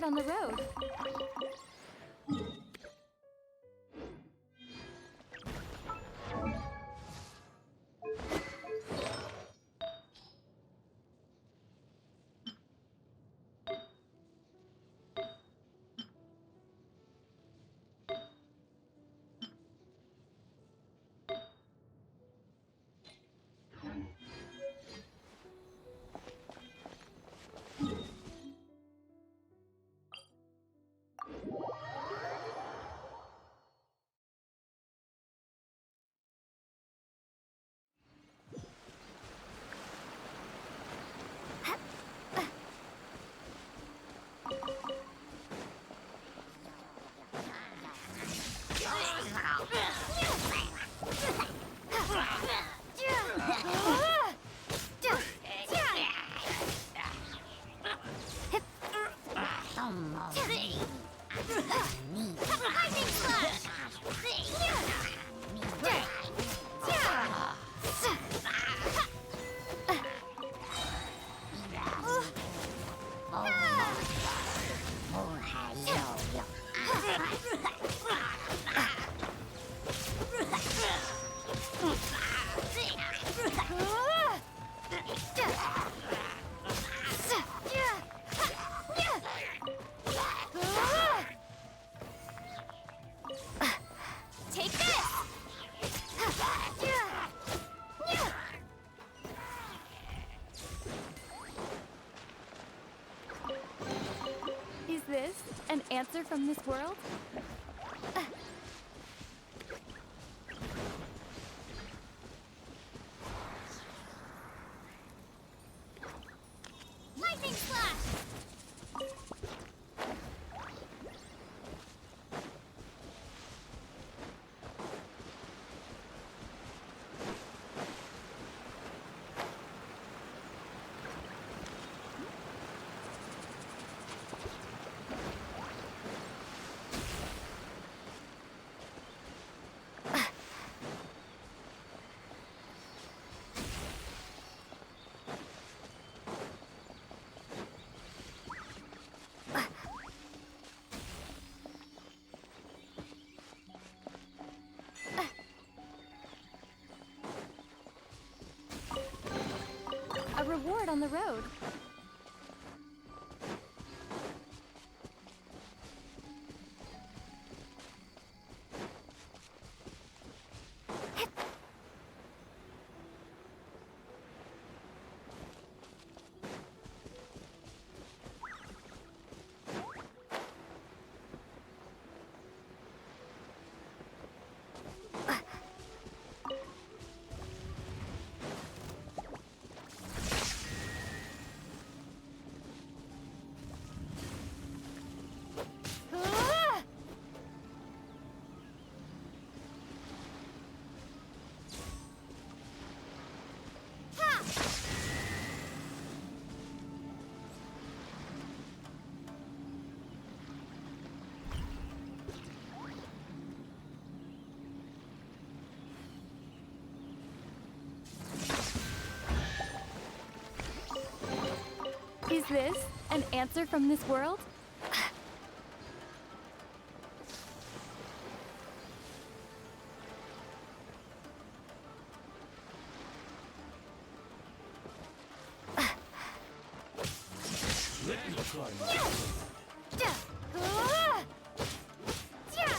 reward on the road. An answer from this world? Lightning slash! A reward on the road. Is this an answer from this world?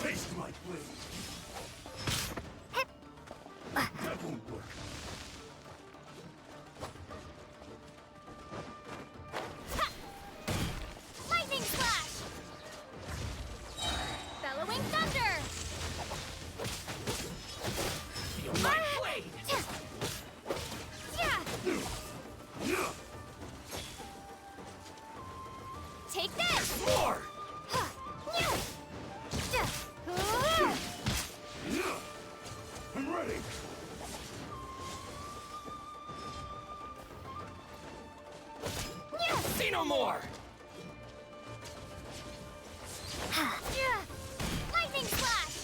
Taste my blade. That won't work. Lightning slash! Bellowing thunder! Feel my blade! Take this! More! I'm ready! See no more! Lightning slash!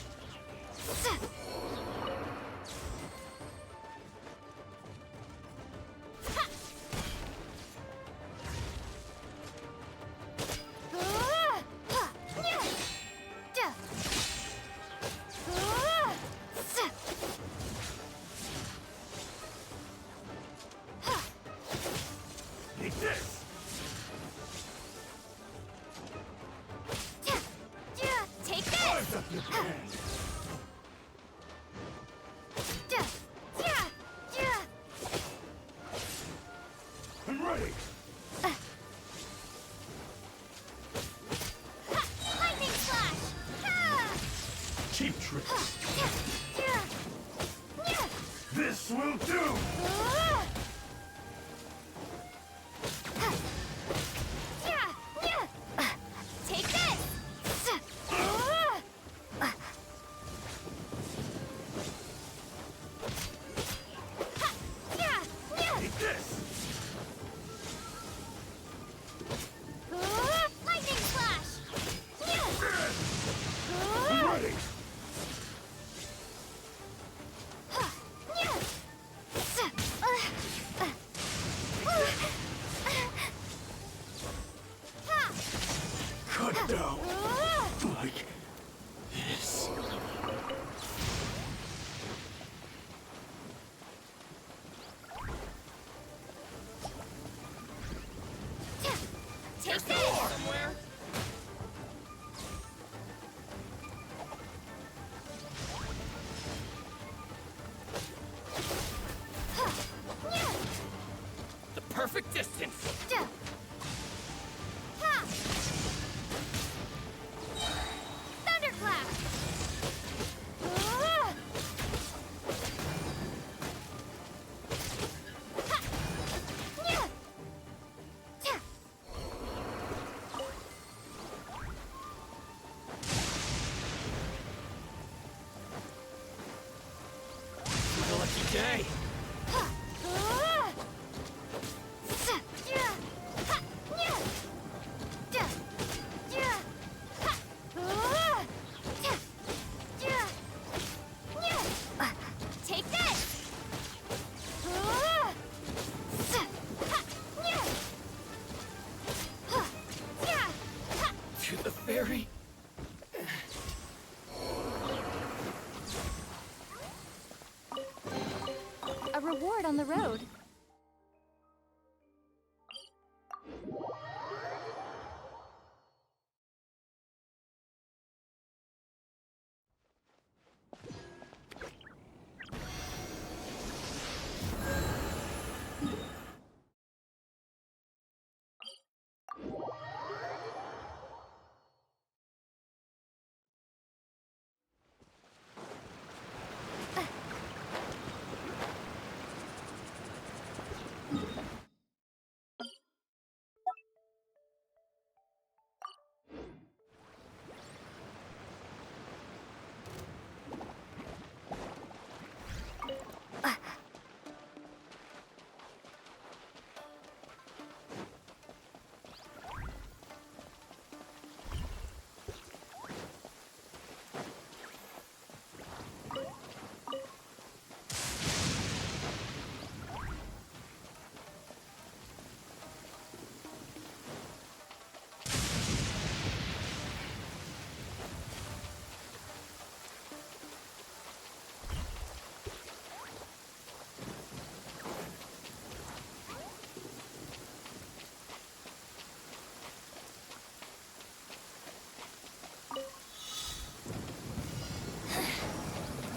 You can. I'm ready. Lightning slash! Cheap tricks. This will do. Take this! Take this. Lightning slash! I'm ready. Cut down. Like this. Take this! Somewhere. The perfect distance. Thunderclap! A lucky day. Take this! To the ferry. A reward on the road.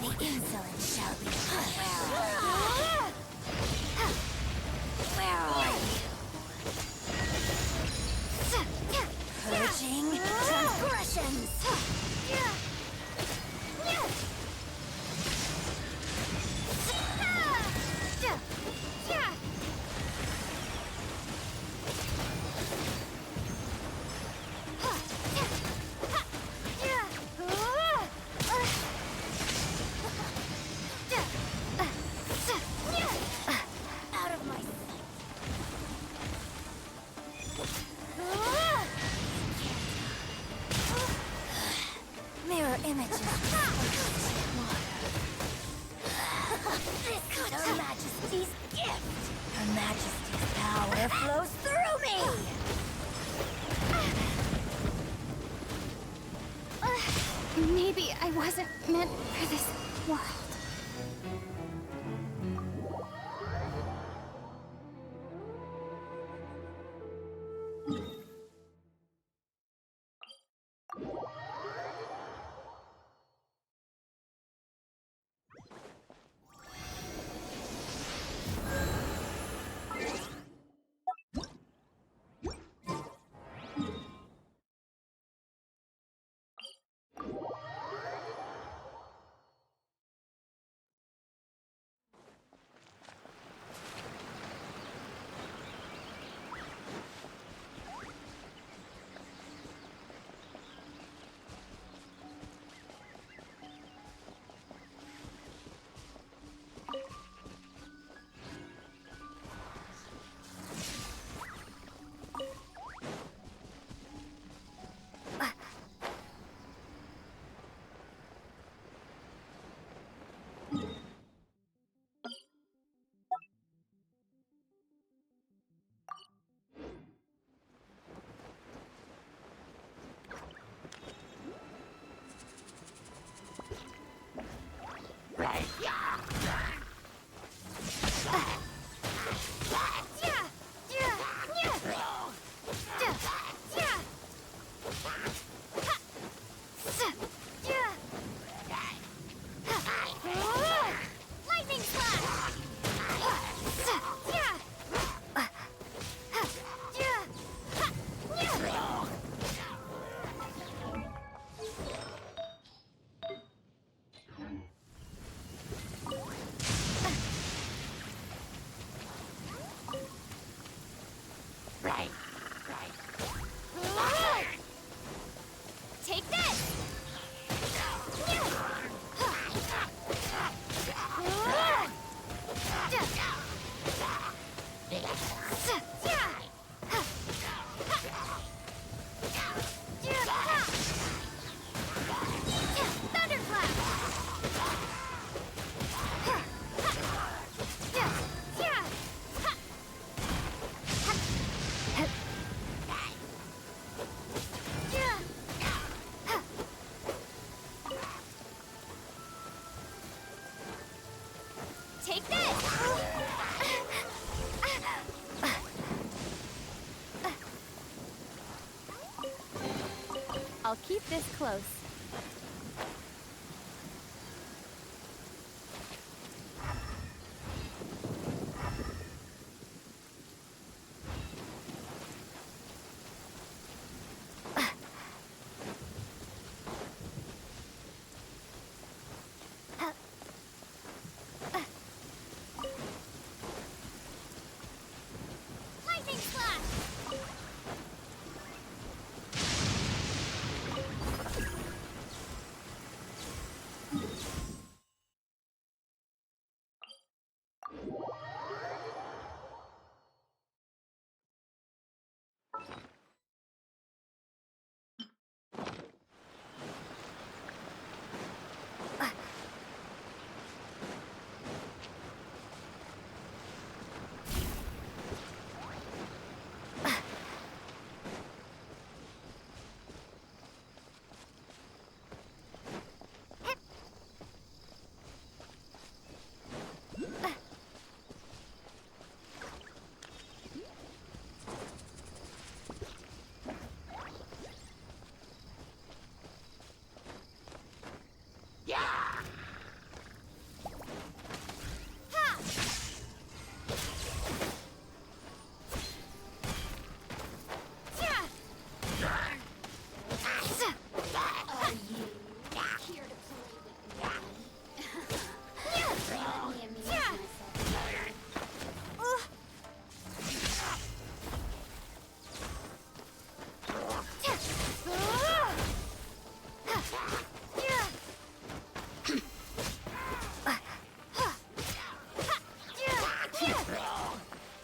The insolent shall be Where are you? Purging transgressions! Out of my sight. Mirror images. This is Her Majesty's gift. Her Majesty's power flows through me. Maybe I wasn't meant for this world. Lightning slash! Take this! Take this! I'll keep this close. Lightning slash!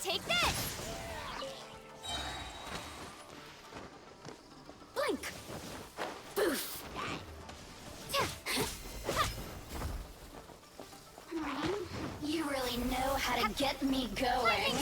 Take this! Blink! Boof! You really know how to get me going.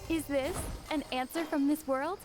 Is this an answer from this world?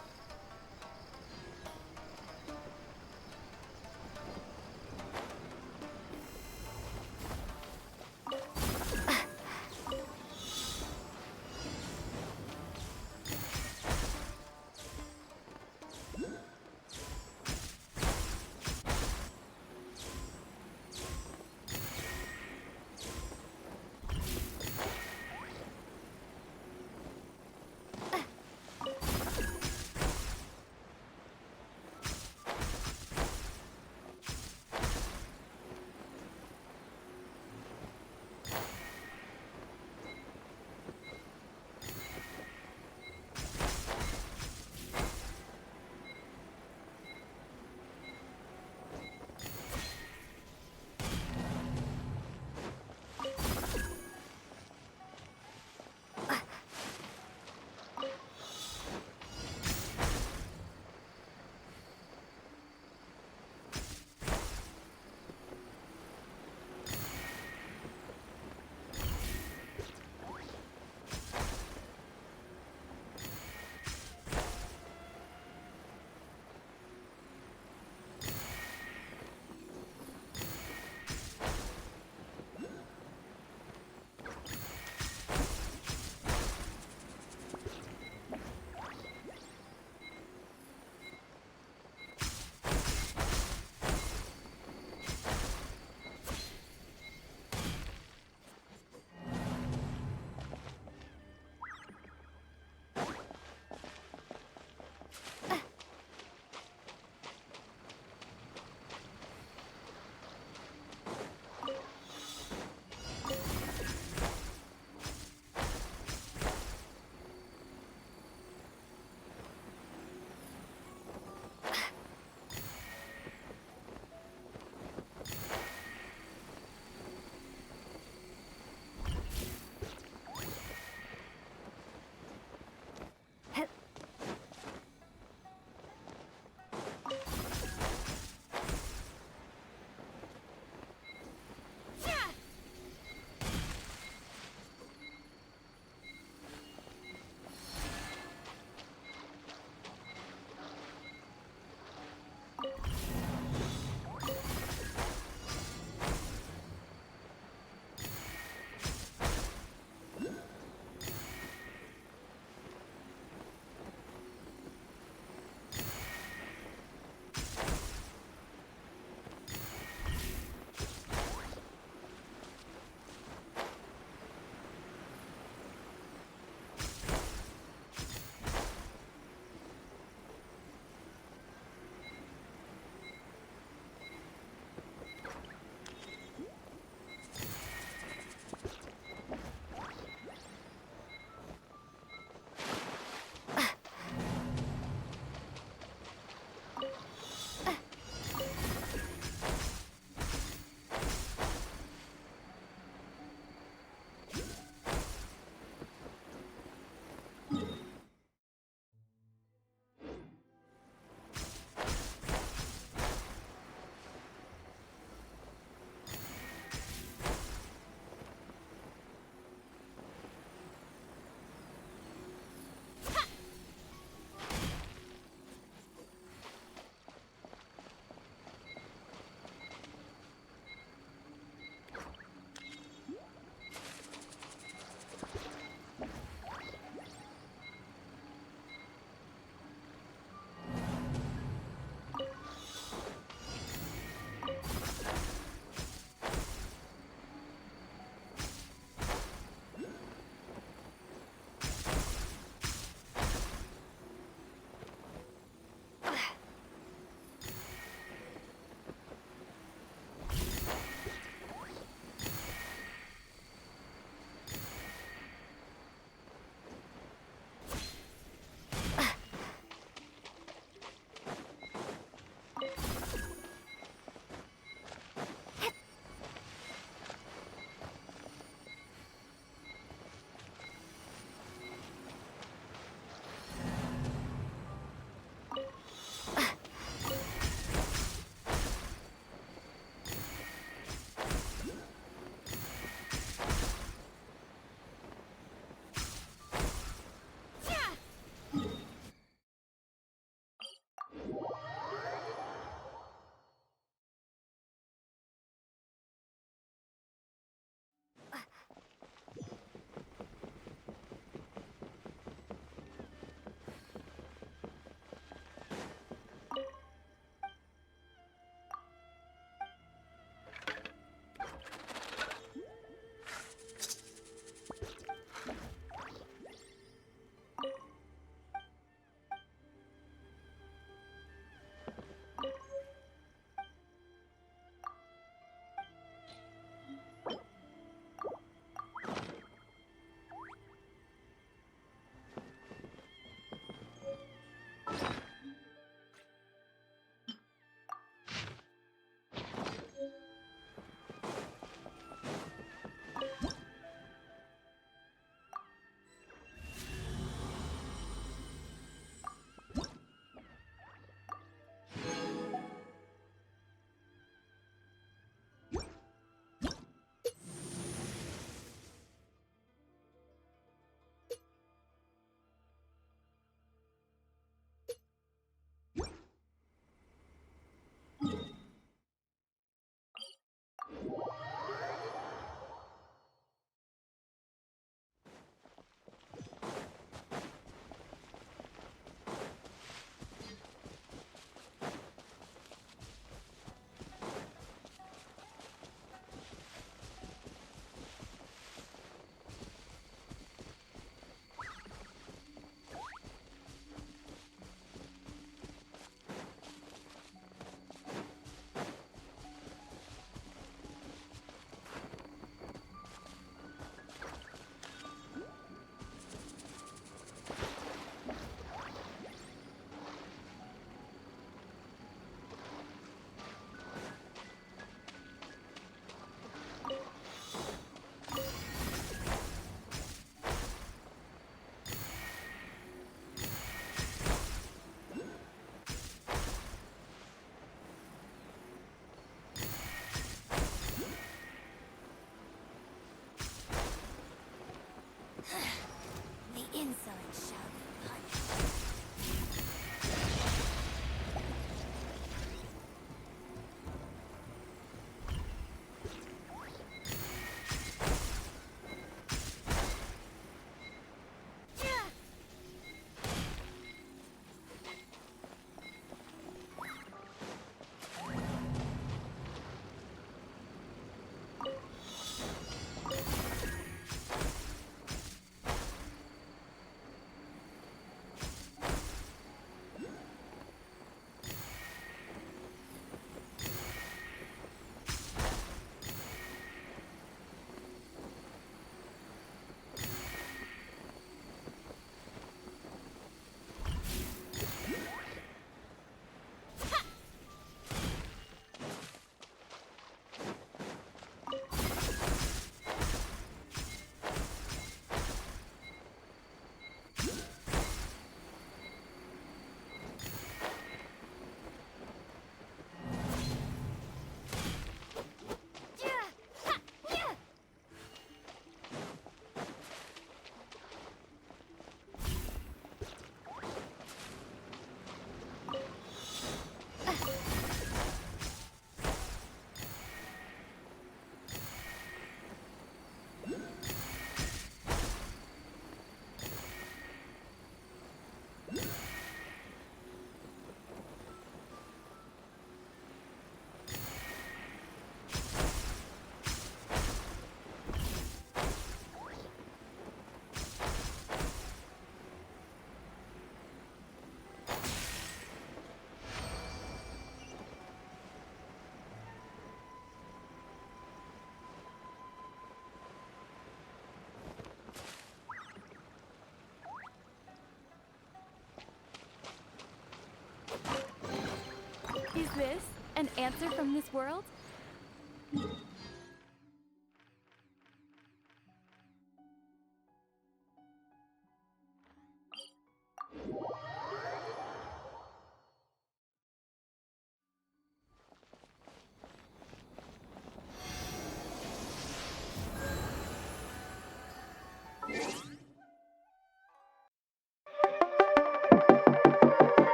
Is this an answer from this world?